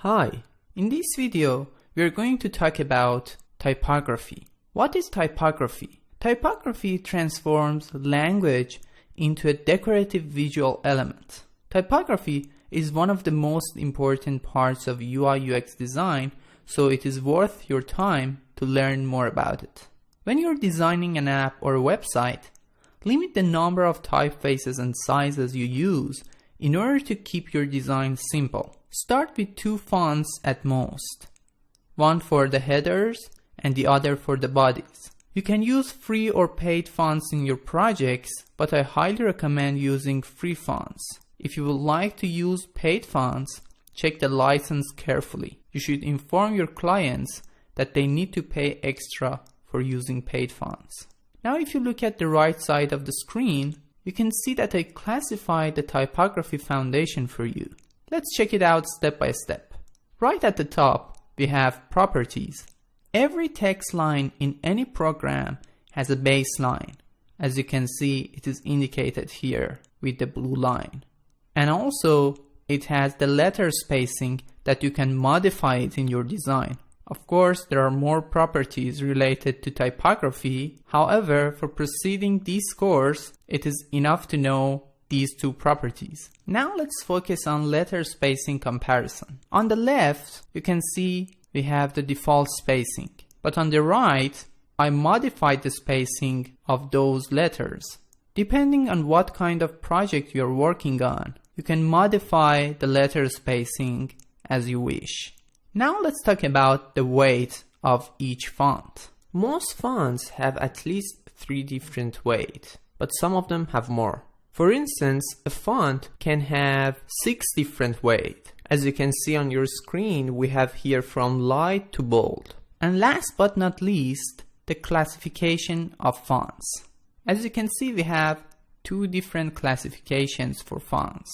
Hi, in this video we are going to talk about typography. What is typography? Typography transforms language into a decorative visual element. Typography is one of the most important parts of UI/UX design, so it is worth your time to learn more about it. When you're designing an app or a website, limit the number of typefaces and sizes you use in order to keep your design simple. Start with 2 fonts at most, one for the headers and the other for the bodies. You can use free or paid fonts in your projects, but I highly recommend using free fonts. If you would like to use paid fonts, check the license carefully. You should inform your clients that they need to pay extra for using paid fonts. Now if you look at the right side of the screen, you can see that I classified the typography foundation for you. Let's check it out step by step. Right at the top, we have properties. Every text line in any program has a baseline. As you can see, it is indicated here with the blue line. And also, it has the letter spacing that you can modify it in your design. Of course, there are more properties related to typography. However, for proceeding this course, it is enough to know these 2 properties. Now let's focus on letter spacing comparison. On the left, you can see we have the default spacing. But on the right, I modified the spacing of those letters. Depending on what kind of project you're working on, you can modify the letter spacing as you wish. Now let's talk about the weight of each font. Most fonts have at least 3 different weights, but some of them have more. For instance, a font can have 6 different weights. As you can see on your screen, we have here from light to bold. And last but not least, the classification of fonts. As you can see, we have 2 different classifications for fonts.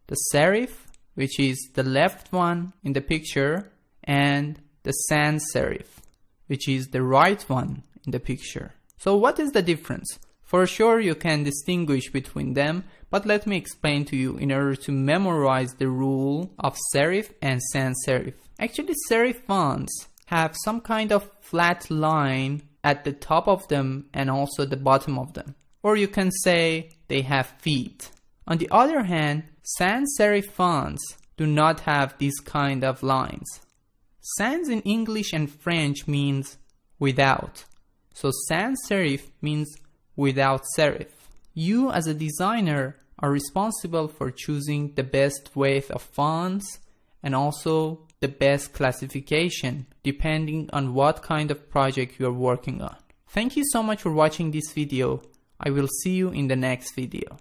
The serif, which is the left one in the picture, and the sans serif, which is the right one in the picture. So what is the difference? For sure you can distinguish between them, but let me explain to you in order to memorize the rule of serif and sans serif. Actually, serif fonts have some kind of flat line at the top of them and also the bottom of them. Or you can say they have feet. On the other hand, sans serif fonts do not have this kind of lines. Sans in English and French means without. So sans serif means without serif. You as a designer are responsible for choosing the best weight of fonts and also the best classification depending on what kind of project you are working on. Thank you so much for watching this video. I will see you in the next video.